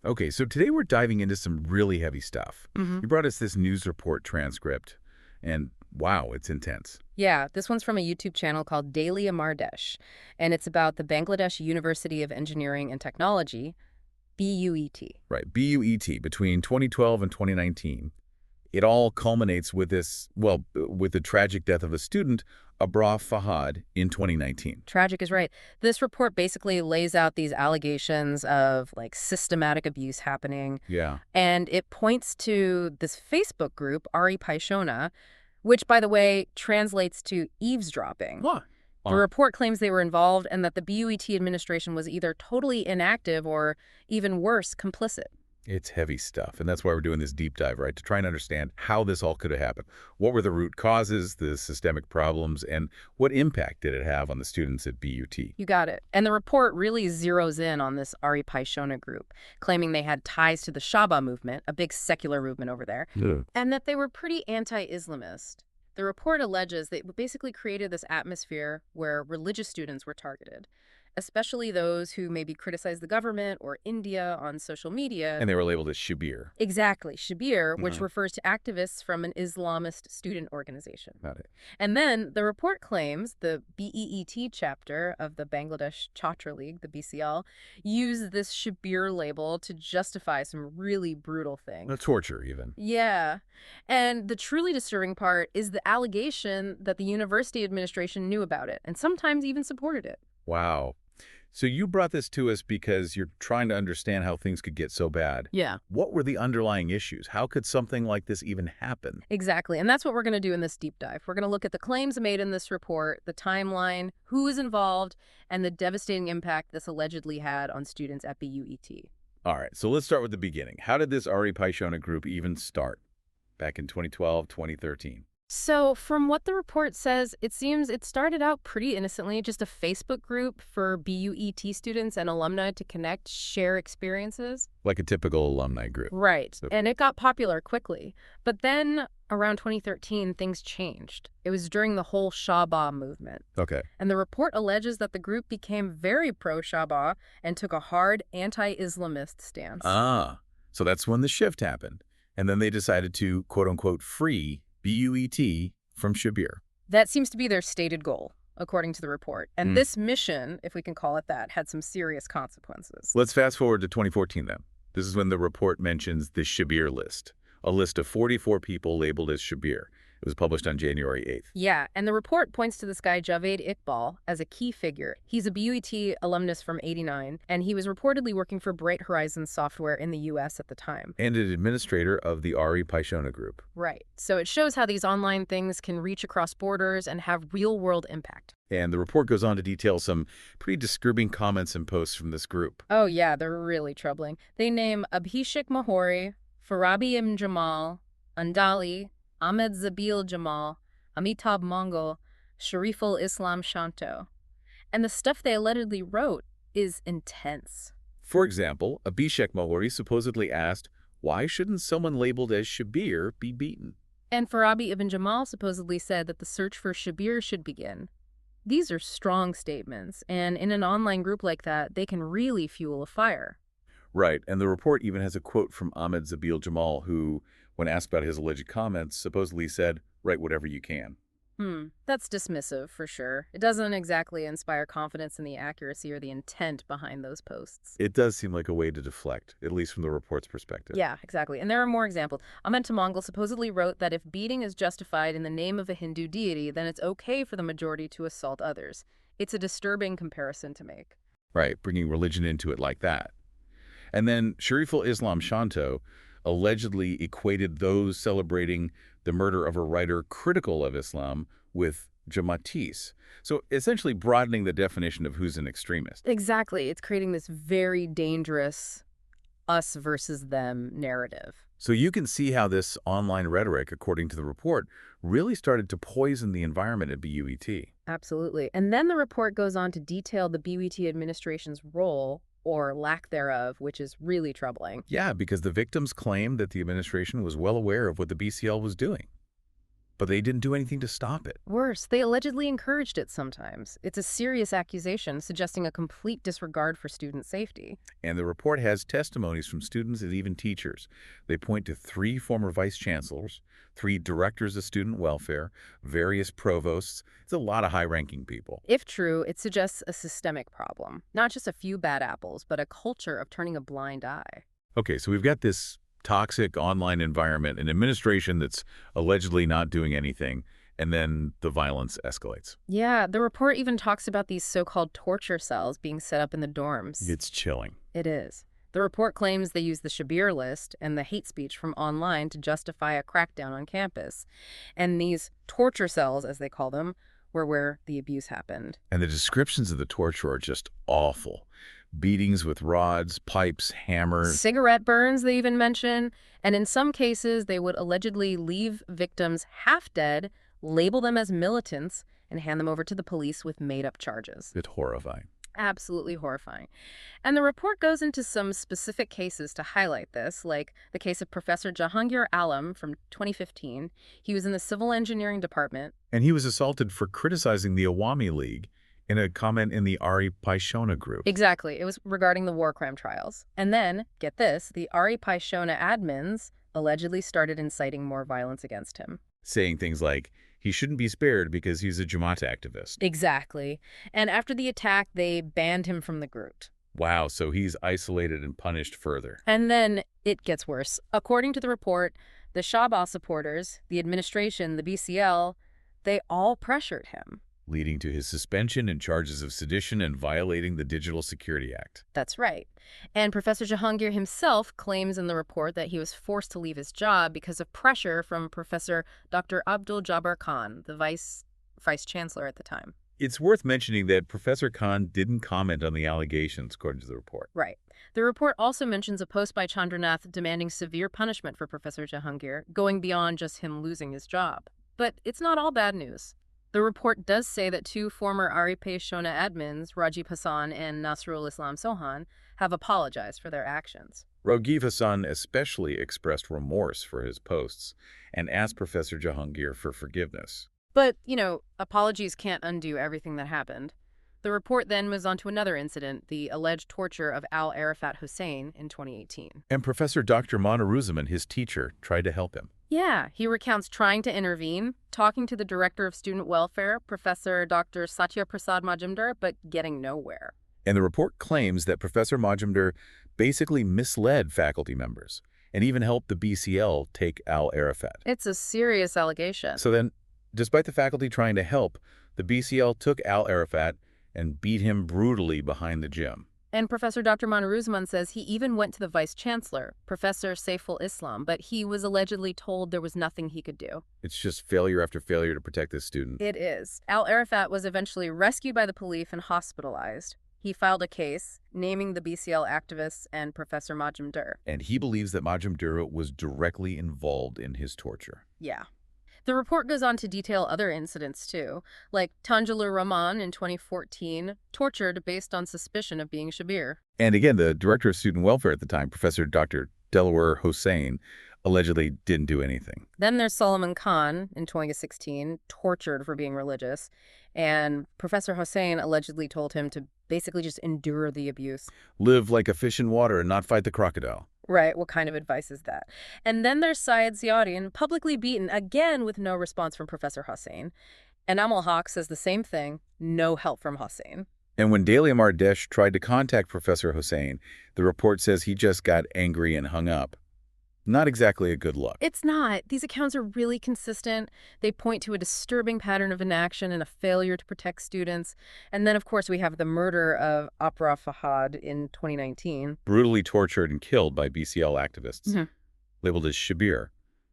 Okay, so today we're diving into some really heavy stuff. hmm You brought us this news report transcript, and wow, it's intense. Yeah, this one's from a YouTube channel called Daily Amar Desh, and it's about the Bangladesh University of Engineering and Technology, BUET. Right, BUET, between 2012 and 2019. It all culminates with with the tragic death of a student, Abrar Fahad, in 2019. Tragic is right. This report basically lays out these allegations of like systematic abuse happening, Yeah. and it points to this Facebook group, Aripata, which, by the way, translates to eavesdropping. What? The report claims they were involved and that the BUET administration was either totally inactive or, even worse, complicit. It's heavy stuff, and that's why we're doing this deep dive, right? To try and understand how this all could have happened. What were the root causes, the systemic problems, and what impact did it have on the students at BUT? You got it. And the report really zeroes in on this Ari Paishona group, claiming they had ties to the Shahbagh movement, a big secular movement over there, Yeah. and that they were pretty anti-Islamist. The report alleges they basically created this atmosphere where religious students were targeted, especially those who maybe criticize the government or India on social media. And they were labeled as Shabir. Exactly, Shabir, which Mhm. refers to activists from an Islamist student organization. Got it. And then the report claims the BEET chapter of the Bangladesh Chhatra League, the BCL, used this Shabir label to justify some really brutal things. The torture, even. Yeah. And the truly disturbing part is the allegation that the university administration knew about it and sometimes even supported it. Wow. So you brought this to us because you're trying to understand how things could get so bad. Yeah. What were the underlying issues? How could something like this even happen? Exactly. And that's what we're going to do in this deep dive. We're going to look at the claims made in this report, the timeline, who is involved, and the devastating impact this allegedly had on students at BUET. All right, so let's start with the beginning. How did this Ari Paishona group even start? Back in 2012, 2013. So, from what the report says, it seems it started out pretty innocently, just a Facebook group for BUET students and alumni to connect, share experiences. Like a typical alumni group. Right. So- And it got popular quickly. But then, around 2013, things changed. It was during the whole Shahbagh movement. Okay. And the report alleges that the group became very pro-Shahbagh and took a hard anti-Islamist stance. Ah, so that's when the shift happened. And then they decided to, quote-unquote, free BUET from Shabir. That seems to be their stated goal, according to the report. And this mission, if we can call it that, had some serious consequences. Let's fast forward to 2014 then. This is when the report mentions the Shabir list, a list of 44 people labeled as Shabir. It was published on January 8th. Yeah, and the report points to this guy, Javed Iqbal, as a key figure. He's a BUET alumnus from '89, and he was reportedly working for Bright Horizons Software in the U.S. at the time. And an administrator of the Ari Paishona group. Right. So it shows how these online things can reach across borders and have real-world impact. And the report goes on to detail some pretty disturbing comments and posts from this group. Oh, yeah, they're really troubling. They name Abhishek Mahori, Farabi M. Jamal, Andali, Ahmed Zabil Jamal, Amitabh Mongol, Shariful Islam Shanto. And the stuff they allegedly wrote is intense. For example, Abhishek Mahori supposedly asked, why shouldn't someone labeled as Shabir be beaten? And Farabi Ibn Jamal supposedly said that the search for Shabir should begin. These are strong statements, and in an online group like that, they can really fuel a fire. Right, and the report even has a quote from Ahmed Zabil Jamal, who, when asked about his alleged comments, supposedly said, write whatever you can. That's dismissive, for sure. It doesn't exactly inspire confidence in the accuracy or the intent behind those posts. It does seem like a way to deflect, at least from the report's perspective. Yeah, exactly. And there are more examples. Ahmed Mongol supposedly wrote that if beating is justified in the name of a Hindu deity, then it's okay for the majority to assault others. It's a disturbing comparison to make. Right, bringing religion into it like that. And then Shariful Islam Shanto allegedly equated those celebrating the murder of a writer critical of Islam with Jamatis. So essentially broadening the definition of who's an extremist. Exactly. It's creating this very dangerous us versus them narrative. So you can see how this online rhetoric, according to the report, really started to poison the environment at BUET. Absolutely. And then the report goes on to detail the BUET administration's role or lack thereof, which is really troubling. Yeah, because the victims claim that the administration was well aware of what the BCL was doing. But they didn't do anything to stop it. Worse, they allegedly encouraged it sometimes. It's a serious accusation suggesting a complete disregard for student safety. And the report has testimonies from students and even teachers. They point to 3 former vice-chancellors, 3 directors of student welfare, various provosts. It's a lot of high-ranking people. If true, it suggests a systemic problem, not just a few bad apples, but a culture of turning a blind eye. Okay, so we've got this toxic online environment, an administration that's allegedly not doing anything, and then the violence escalates. Yeah, the report even talks about these so-called torture cells being set up in the dorms. It's chilling. It is. The report claims they use the Shabir list and the hate speech from online to justify a crackdown on campus. And these torture cells, as they call them, were where the abuse happened. And the descriptions of the torture are just awful. Beatings with rods, pipes, hammers. Cigarette burns, they even mention. And in some cases, they would allegedly leave victims half dead, label them as militants, and hand them over to the police with made-up charges. It's horrifying. Absolutely horrifying. And the report goes into some specific cases to highlight this, like the case of Professor Jahangir Alam from 2015. He was in the civil engineering department. And he was assaulted for criticizing the Awami League in a comment in the Aripata group. Exactly. It was regarding the war crime trials. And then, get this, the Aripata admins allegedly started inciting more violence against him. Saying things like, he shouldn't be spared because he's a Jamaat activist. Exactly. And after the attack, they banned him from the group. Wow, so he's isolated and punished further. And then it gets worse. According to the report, the Shahbagh supporters, the administration, the BCL, they all pressured him. Leading to his suspension and charges of sedition and violating the Digital Security Act. That's right. And Professor Jahangir himself claims in the report that he was forced to leave his job because of pressure from Professor Dr. Abdul Jabbar Khan, the vice-chancellor at the time. It's worth mentioning that Professor Khan didn't comment on the allegations, according to the report. Right. The report also mentions a post by Chandranath demanding severe punishment for Professor Jahangir, going beyond just him losing his job. But it's not all bad news. The report does say that 2 former Aripata admins, Rajiv Hassan and Nasrul Islam Sohan, have apologized for their actions. Rajiv Hassan especially expressed remorse for his posts and asked Professor Jahangir for forgiveness. But, apologies can't undo everything that happened. The report then moves on to another incident, the alleged torture of Al-Arafat Hussein in 2018. And Professor Dr. Monaruzzaman, his teacher, tried to help him. Yeah, he recounts trying to intervene, talking to the director of student welfare, Professor Dr. Satya Prasad Majumdar, but getting nowhere. And the report claims that Professor Majumdar basically misled faculty members and even helped the BCL take Al-Arafat. It's a serious allegation. So then, despite the faculty trying to help, the BCL took Al-Arafat and beat him brutally behind the gym. And Professor Dr. Monaruzzaman says he even went to the vice-chancellor, Professor Saiful Islam, but he was allegedly told there was nothing he could do. It's just failure after failure to protect this student. It is. Al-Arafat was eventually rescued by the police and hospitalized. He filed a case naming the BCL activists and Professor Majumdar. And he believes that Majumdar was directly involved in his torture. Yeah. The report goes on to detail other incidents, too, like Tanjalur Rahman in 2014, tortured based on suspicion of being Shabir. And again, the director of student welfare at the time, Professor Dr. Delaware Hossain, allegedly didn't do anything. Then there's Solomon Khan in 2016, tortured for being religious, and Professor Hossain allegedly told him to basically just endure the abuse. Live like a fish in water and not fight the crocodile. Right, what kind of advice is that? And then there's Syed Ziauddin, publicly beaten, again with no response from Professor Hossain. And Amal Haq says the same thing, no help from Hossain. And when Daily Amar Desh tried to contact Professor Hossain, the report says he just got angry and hung up. Not exactly a good look. It's not. These accounts are really consistent. They point to a disturbing pattern of inaction and a failure to protect students. And then, of course, we have the murder of Abrar Fahad in 2019. Brutally tortured and killed by BCL activists, labeled as Shabir.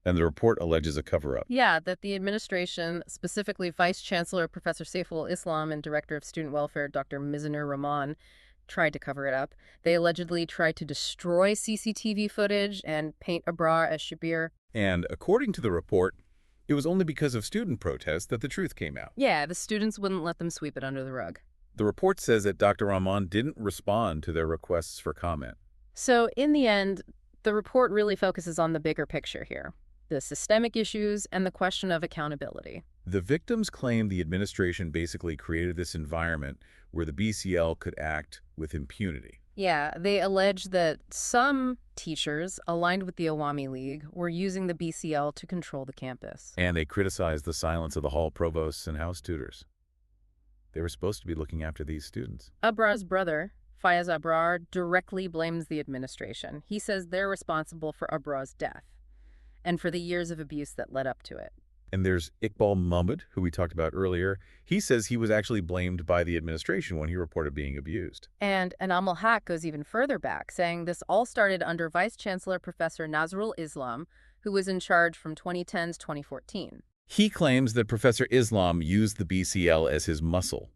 And the report alleges a cover-up. Yeah, that the administration, specifically Vice-Chancellor Professor Saiful Islam and Director of Student Welfare Dr. Mizanur Rahman, tried to cover it up. They allegedly tried to destroy CCTV footage and paint Abrar as Shabir. And according to the report, it was only because of student protests that the truth came out. Yeah, the students wouldn't let them sweep it under the rug. The report says that Dr. Rahman didn't respond to their requests for comment. So in the end, the report really focuses on the bigger picture here. the systemic issues, and the question of accountability. The victims claim the administration basically created this environment where the BCL could act with impunity. Yeah, they allege that some teachers aligned with the Awami League were using the BCL to control the campus. And they criticized the silence of the hall provosts and house tutors. They were supposed to be looking after these students. Abrar's brother, Fayez Abrar, directly blames the administration. He says they're responsible for Abrar's death and for the years of abuse that led up to it. And there's Iqbal Mahmoud, who we talked about earlier. He says he was actually blamed by the administration when he reported being abused. And Amal Haq goes even further back, saying this all started under Vice-Chancellor Professor Nazrul Islam, who was in charge from 2010 to 2014. He claims that Professor Islam used the BCL as his muscle.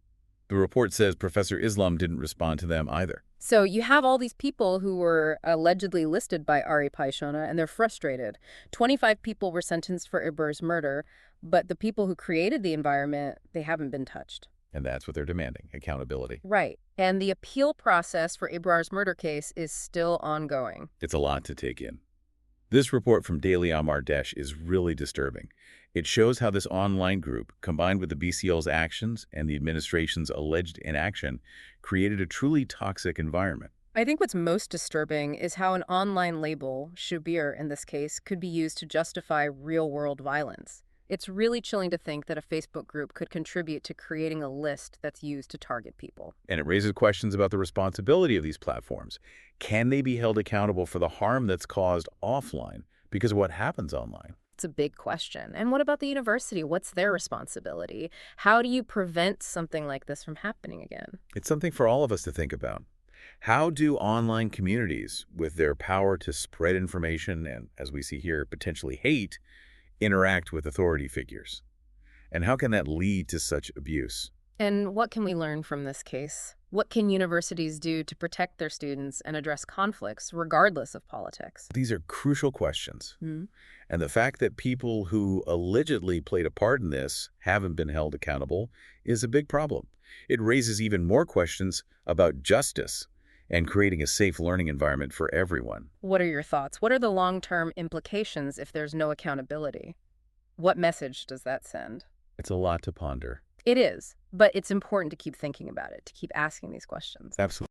The report says Professor Islam didn't respond to them either. So you have all these people who were allegedly listed by Aripata, and they're frustrated. 25 people were sentenced for Ibrahim's murder, but the people who created the environment, they haven't been touched. And that's what they're demanding, accountability. Right. And the appeal process for Ibrahim's murder case is still ongoing. It's a lot to take in. This report from Daily Amar Desh is really disturbing. It shows how this online group, combined with the BCL's actions and the administration's alleged inaction, created a truly toxic environment. I think what's most disturbing is how an online label, Shubir in this case, could be used to justify real-world violence. It's really chilling to think that a Facebook group could contribute to creating a list that's used to target people. And it raises questions about the responsibility of these platforms. Can they be held accountable for the harm that's caused offline because of what happens online? It's a big question. And what about the university? What's their responsibility? How do you prevent something like this from happening again? It's something for all of us to think about. How do online communities, with their power to spread information and, as we see here, potentially hate, interact with authority figures? And how can that lead to such abuse? And what can we learn from this case? What can universities do to protect their students and address conflicts, regardless of politics? These are crucial questions. And the fact that people who allegedly played a part in this haven't been held accountable is a big problem. It raises even more questions about justice and creating a safe learning environment for everyone. What are your thoughts? What are the long-term implications if there's no accountability? What message does that send? It's a lot to ponder. It is, but it's important to keep thinking about it, to keep asking these questions. Absolutely.